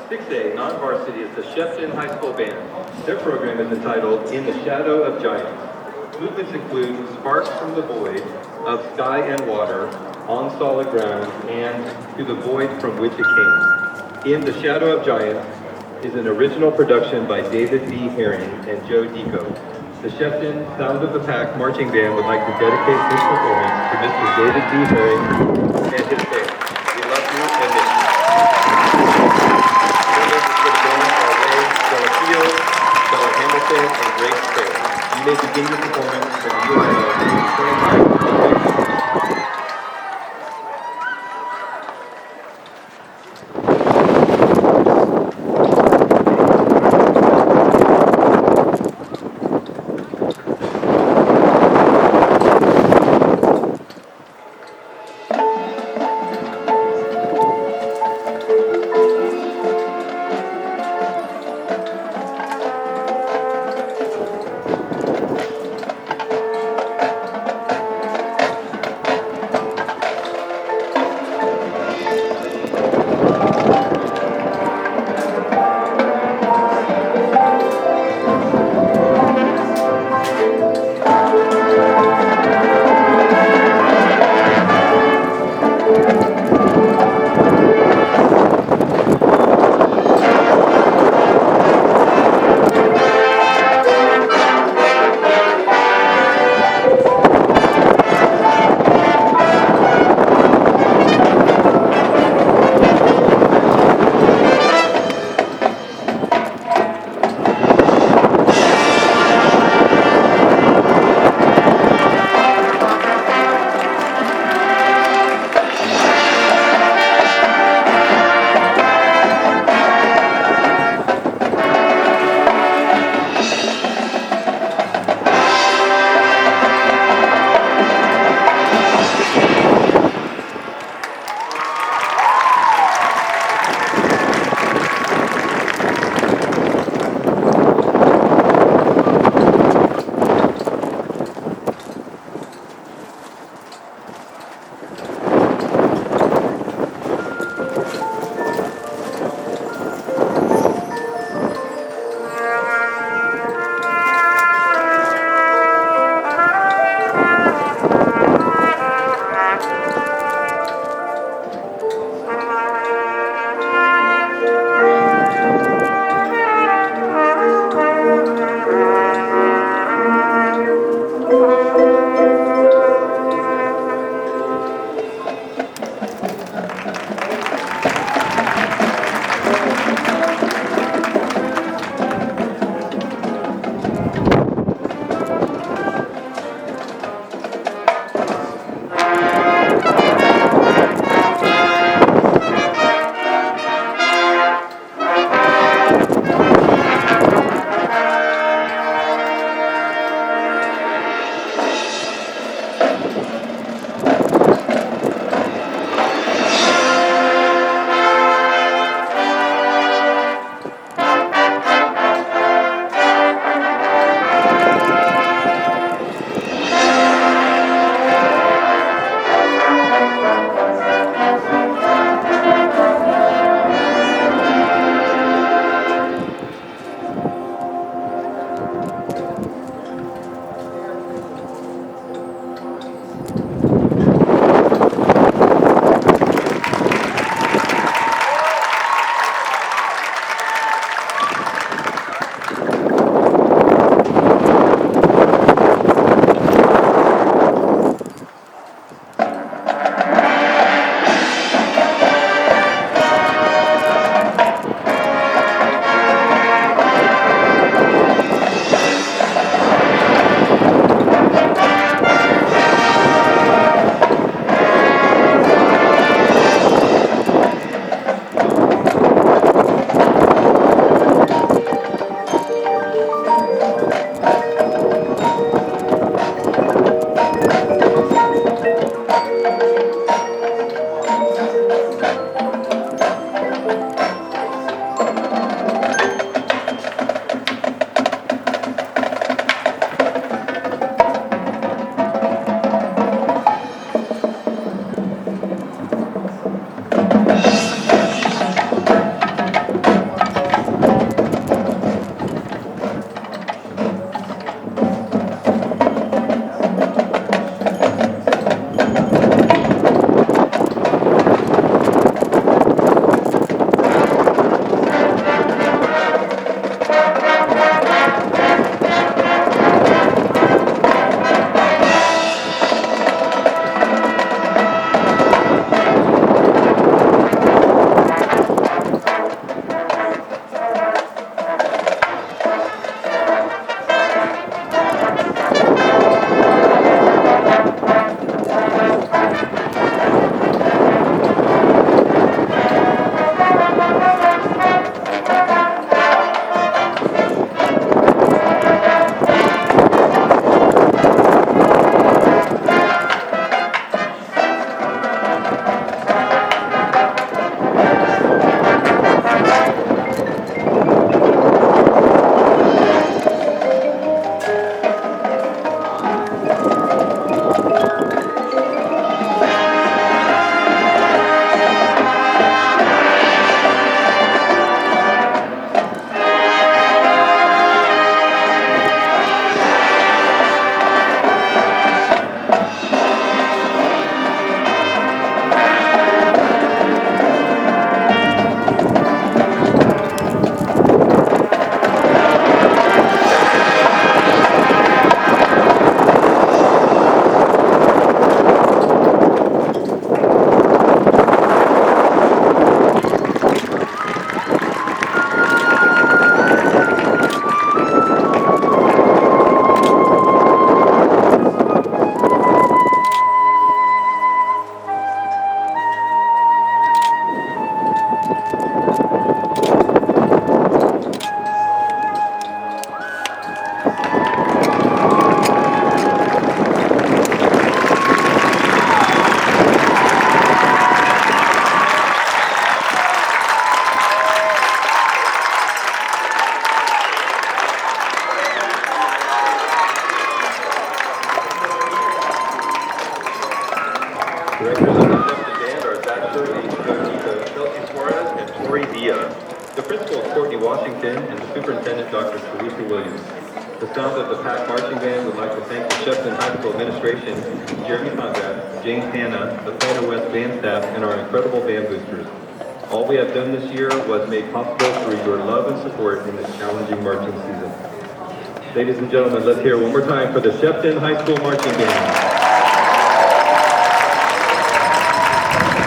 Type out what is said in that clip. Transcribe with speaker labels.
Speaker 1: 6A, non-varsity, is the Shepton High School Band. Their program is entitled In the Shadow of Giants. Movements include Sparks from the Void, Of Sky and Water, On Solid Ground, and To the Void from Which It Came. In the Shadow of Giants is an original production by David B. Herring and Joe Deco. The Shepton Sound of the Pack Marching Band would like to dedicate this performance to Mr. David B. Herring and his band. We love you and miss you. Members of the band are Ray Delapio, Stella Hamilton, and Grace Fair. You may begin your performance for the UIL 25. Principal Courtney Washington and the Superintendent Dr. Teresa Williams. The sound of the Pack Marching Band would like to thank the Shepton High School administration, Jeremy Conrad, James Hanna, the Planner West band staff, and our incredible band boosters. All we have done this year was made possible through your love and support in this challenging marching season. Ladies and gentlemen, let's hear one more time for the Shepton High School Marching Band.